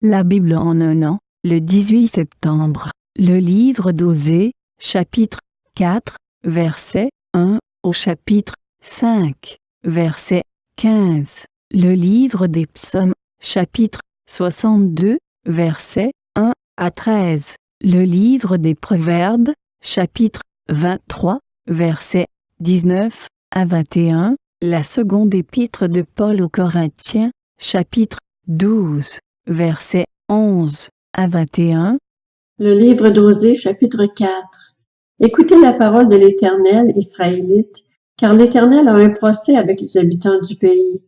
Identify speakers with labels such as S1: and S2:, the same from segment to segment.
S1: La Bible en un an, le 18 septembre. Le livre d'Osée, chapitre 4, verset 1 au chapitre 5, verset 15. Le livre des psaumes, chapitre 62, verset 1 à 13. Le livre des proverbes, chapitre 23, verset 19 à 21. La seconde épître de Paul aux Corinthiens, chapitre 12, verset 11 à 21.
S2: Le livre d'Osée, chapitre 4. Écoutez la parole de l'Éternel, Israélites, car l'Éternel a un procès avec les habitants du pays.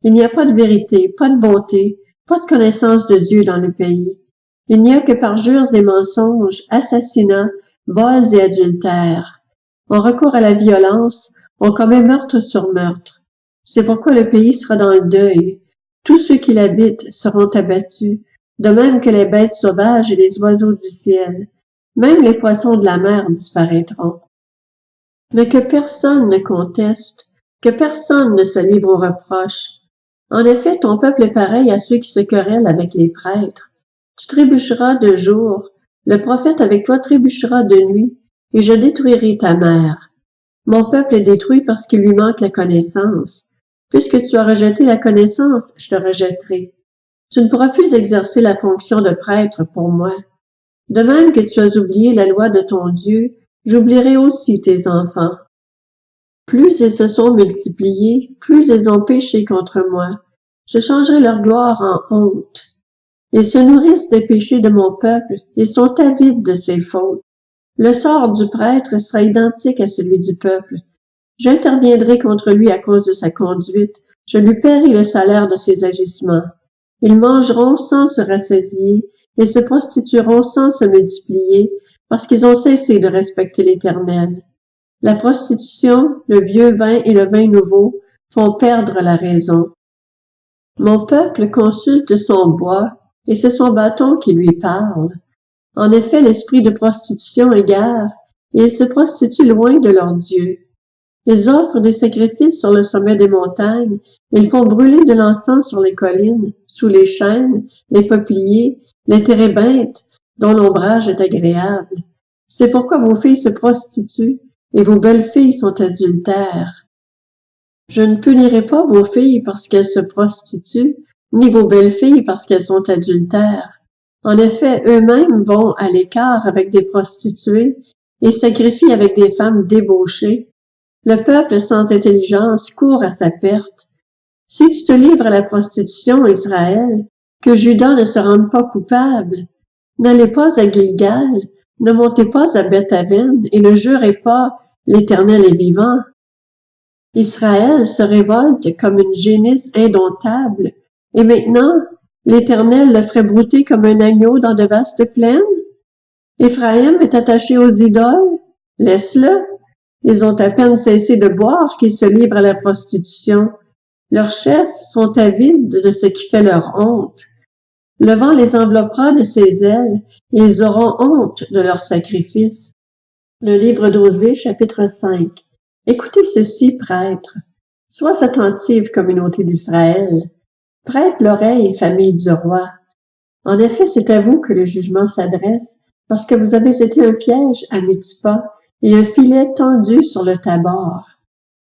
S2: Il n'y a pas de vérité, pas de bonté, pas de connaissance de Dieu dans le pays. Il n'y a que parjures et mensonges, assassinats, vols et adultères. On recourt à la violence, on commet meurtre sur meurtre. C'est pourquoi le pays sera dans le deuil. Tous ceux qui l'habitent seront abattus, de même que les bêtes sauvages et les oiseaux du ciel. Même les poissons de la mer disparaîtront. Mais que personne ne conteste, que personne ne se livre aux reproches. En effet, ton peuple est pareil à ceux qui se querellent avec les prêtres. Tu trébucheras de jour, le prophète avec toi trébuchera de nuit, et je détruirai ta mère. Mon peuple est détruit parce qu'il lui manque la connaissance. Puisque tu as rejeté la connaissance, je te rejetterai. Tu ne pourras plus exercer la fonction de prêtre pour moi. De même que tu as oublié la loi de ton Dieu, j'oublierai aussi tes enfants. Plus ils se sont multipliés, plus ils ont péché contre moi. Je changerai leur gloire en honte. Ils se nourrissent des péchés de mon peuple et sont avides de ses fautes. Le sort du prêtre sera identique à celui du peuple. J'interviendrai contre lui à cause de sa conduite. Je lui paierai le salaire de ses agissements. Ils mangeront sans se rassasier et se prostitueront sans se multiplier, parce qu'ils ont cessé de respecter l'Éternel. La prostitution, le vieux vin et le vin nouveau font perdre la raison. Mon peuple consulte son bois, et c'est son bâton qui lui parle. En effet, l'esprit de prostitution égare, et ils se prostituent loin de leur Dieu. Ils offrent des sacrifices sur le sommet des montagnes, ils font brûler de l'encens sur les collines, sous les chênes, les peupliers, les térébinthes, dont l'ombrage est agréable. C'est pourquoi vos filles se prostituent, et vos belles filles sont adultères. Je ne punirai pas vos filles parce qu'elles se prostituent, ni vos belles filles parce qu'elles sont adultères. En effet, eux-mêmes vont à l'écart avec des prostituées, et sacrifient avec des femmes débauchées. Le peuple sans intelligence court à sa perte. Si tu te livres à la prostitution, Israël, que Juda ne se rende pas coupable, n'allez pas à Gilgal, ne montez pas à Beth-Aven, et ne jurez pas, l'Éternel est vivant. Israël se révolte comme une génisse indomptable, et maintenant, l'Éternel le ferait brouter comme un agneau dans de vastes plaines? Éphraïm est attaché aux idoles, laisse-le. Ils ont à peine cessé de boire qu'ils se livrent à la prostitution. Leurs chefs sont avides de ce qui fait leur honte. Le vent les enveloppera de ses ailes, et ils auront honte de leurs sacrifices. Le livre d'Osée, chapitre 5. Écoutez ceci, prêtres. Sois attentive, communauté d'Israël. Prête l'oreille, famille du roi. En effet, c'est à vous que le jugement s'adresse, parce que vous avez été un piège à Mitzpa et un filet tendu sur le Tabor.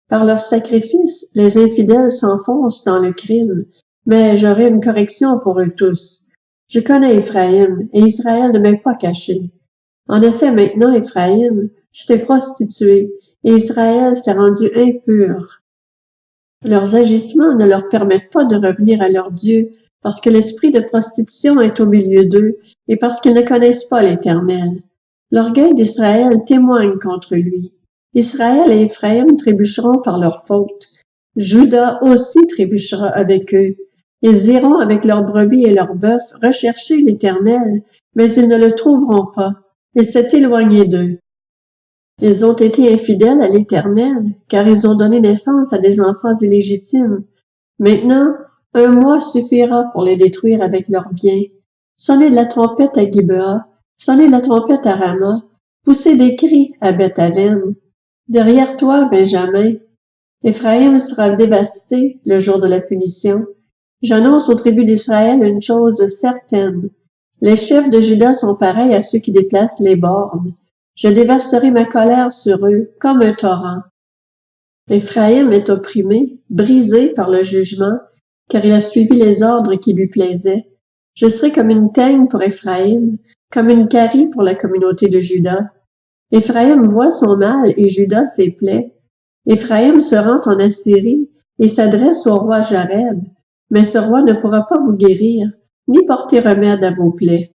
S2: Par leurs sacrifices, les infidèles s'enfoncent dans le crime, mais j'aurai une correction pour eux tous. Je connais Éphraïm, et Israël ne m'est pas caché. En effet, maintenant, Éphraïm, tu t'es prostitué, et Israël s'est rendu impur. Leurs agissements ne leur permettent pas de revenir à leur Dieu, parce que l'esprit de prostitution est au milieu d'eux, et parce qu'ils ne connaissent pas l'Éternel. L'orgueil d'Israël témoigne contre lui. Israël et Éphraïm trébucheront par leur faute. Juda aussi trébuchera avec eux. Ils iront avec leurs brebis et leurs bœufs rechercher l'Éternel, mais ils ne le trouveront pas. Il s'est éloigné d'eux. Ils ont été infidèles à l'Éternel, car ils ont donné naissance à des enfants illégitimes. Maintenant, un mois suffira pour les détruire avec leurs biens. Sonnez de la trompette à Gibea, sonnez de la trompette à Rama, poussez des cris à Beth-Aven. Derrière toi, Benjamin, Éphraïm sera dévasté le jour de la punition, J'annonce aux tribus d'Israël une chose certaine. Les chefs de Juda sont pareils à ceux qui déplacent les bornes. Je déverserai ma colère sur eux comme un torrent. Éphraïm est opprimé, brisé par le jugement, car il a suivi les ordres qui lui plaisaient. Je serai comme une teigne pour Éphraïm, comme une carie pour la communauté de Juda. Éphraïm voit son mal et Juda ses plaies. Éphraïm se rend en Assyrie et s'adresse au roi Jareb, mais ce roi ne pourra pas vous guérir, ni porter remède à vos plaies.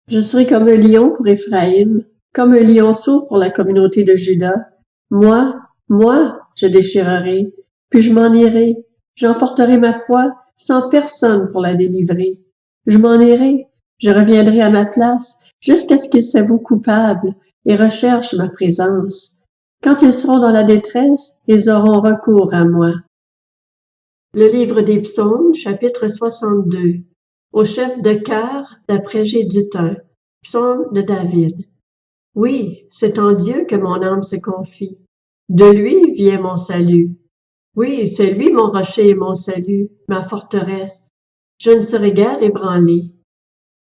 S2: Je serai comme un lion pour Éphraïm, comme un lionceau pour la communauté de Juda. Moi, je déchirerai, puis je m'en irai, j'emporterai ma proie sans personne pour la délivrer. Je m'en irai, je reviendrai à ma place, jusqu'à ce qu'ils s'avouent coupables et recherchent ma présence. Quand ils seront dans la détresse, ils auront recours à moi. Le livre des Psaumes, chapitre 62. Au chef de chœur, d'après Géduthun. Psaume de David. Oui, c'est en Dieu que mon âme se confie. De lui vient mon salut. Oui, c'est lui mon rocher et mon salut, ma forteresse. Je ne serai guère ébranlé.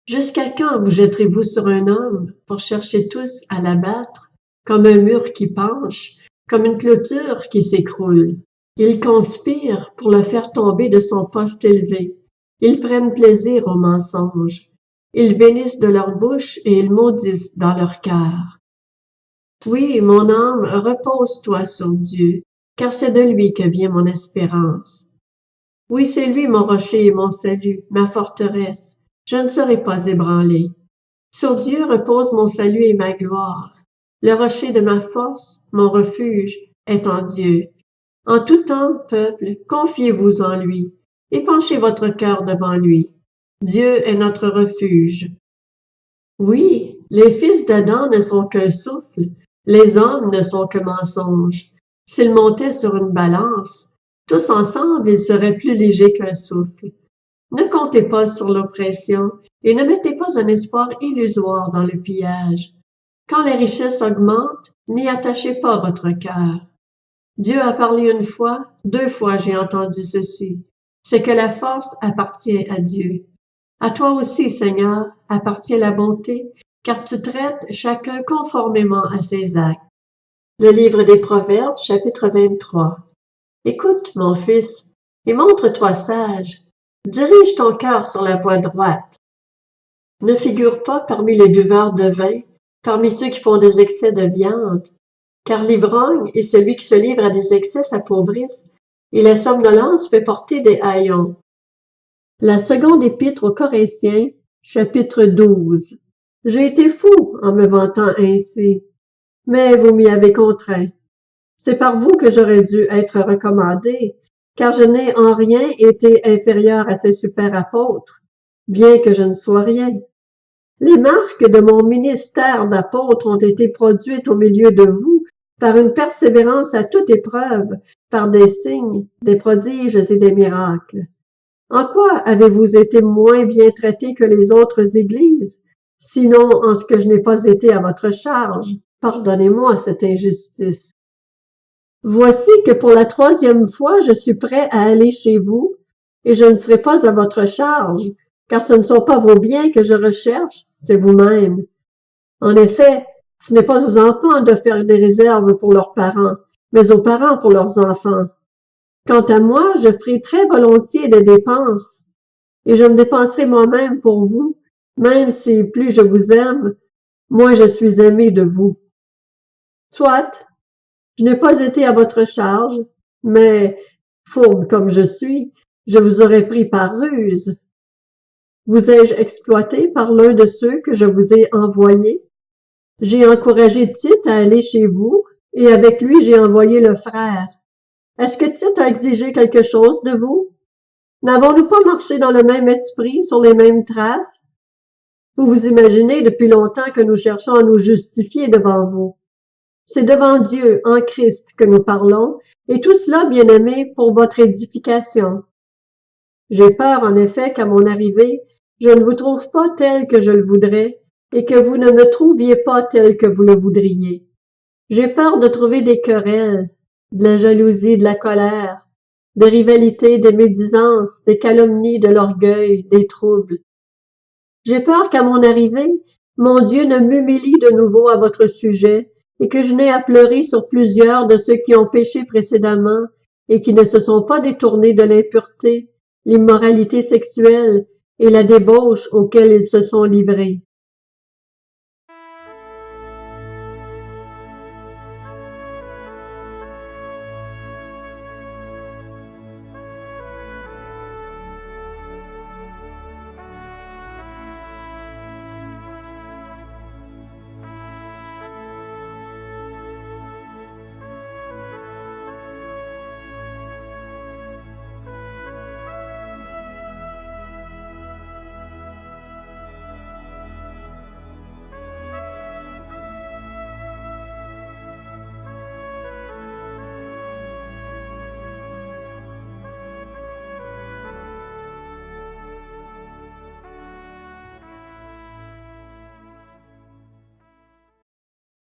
S2: Jusqu'à quand vous jetterez-vous sur un homme pour chercher tous à l'abattre, comme un mur qui penche, comme une clôture qui s'écroule? Ils conspirent pour le faire tomber de son poste élevé. Ils prennent plaisir au mensonge. Ils bénissent de leur bouche et ils maudissent dans leur cœur. Oui, mon âme, repose-toi sur Dieu, car c'est de lui que vient mon espérance. Oui, c'est lui mon rocher et mon salut, ma forteresse. Je ne serai pas ébranlé. Sur Dieu repose mon salut et ma gloire. Le rocher de ma force, mon refuge, est en Dieu. En tout temps, peuple, confiez-vous en lui, et penchez votre cœur devant lui. Dieu est notre refuge. Oui, les fils d'Adam ne sont qu'un souffle, les hommes ne sont que mensonges. S'ils montaient sur une balance, tous ensemble ils seraient plus légers qu'un souffle. Ne comptez pas sur l'oppression, et ne mettez pas un espoir illusoire dans le pillage. Quand les richesses augmentent, n'y attachez pas votre cœur. Dieu a parlé une fois, 2 fois j'ai entendu ceci. C'est que la force appartient à Dieu. À toi aussi, Seigneur, appartient la bonté, car tu traites chacun conformément à ses actes. Le livre des Proverbes, chapitre 23. Écoute, mon fils, et montre-toi sage. Dirige ton cœur sur la voie droite. Ne figure pas parmi les buveurs de vin, parmi ceux qui font des excès de viande, car l'ivrogne et celui qui se livre à des excès s'appauvrissent, et la somnolence fait porter des haillons. La seconde épître aux Corinthiens, chapitre 12. J'ai été fou en me vantant ainsi, mais vous m'y avez contraint. C'est par vous que j'aurais dû être recommandé, car je n'ai en rien été inférieur à ces super apôtres, bien que je ne sois rien. Les marques de mon ministère d'apôtre ont été produites au milieu de vous par une persévérance à toute épreuve, par des signes, des prodiges et des miracles. En quoi avez-vous été moins bien traité que les autres églises, sinon en ce que je n'ai pas été à votre charge? Pardonnez-moi cette injustice. Voici que pour la 3e fois je suis prêt à aller chez vous, et je ne serai pas à votre charge, car ce ne sont pas vos biens que je recherche, c'est vous-même. En effet, ce n'est pas aux enfants de faire des réserves pour leurs parents, mais aux parents pour leurs enfants. Quant à moi, je ferai très volontiers des dépenses, et je me dépenserai moi-même pour vous, même si plus je vous aime, moins je suis aimé de vous. Soit, je n'ai pas été à votre charge, mais, fourbe comme je suis, je vous aurais pris par ruse. Vous ai-je exploité par l'un de ceux que je vous ai envoyés? J'ai encouragé Tite à aller chez vous, et avec lui j'ai envoyé le frère. Est-ce que Tite a exigé quelque chose de vous? N'avons-nous pas marché dans le même esprit, sur les mêmes traces? Vous vous imaginez depuis longtemps que nous cherchons à nous justifier devant vous. C'est devant Dieu, en Christ, que nous parlons, et tout cela, bien-aimés, pour votre édification. J'ai peur, en effet, qu'à mon arrivée, je ne vous trouve pas tel que je le voudrais, et que vous ne me trouviez pas tel que vous le voudriez. J'ai peur de trouver des querelles, de la jalousie, de la colère. de rivalités, des médisances, des calomnies, de l'orgueil, des troubles. J'ai peur qu'à mon arrivée, mon Dieu ne m'humilie de nouveau à votre sujet, et que je n'ai à pleurer sur plusieurs de ceux qui ont péché précédemment et qui ne se sont pas détournés de l'impureté, l'immoralité sexuelle et la débauche auxquelles ils se sont livrés.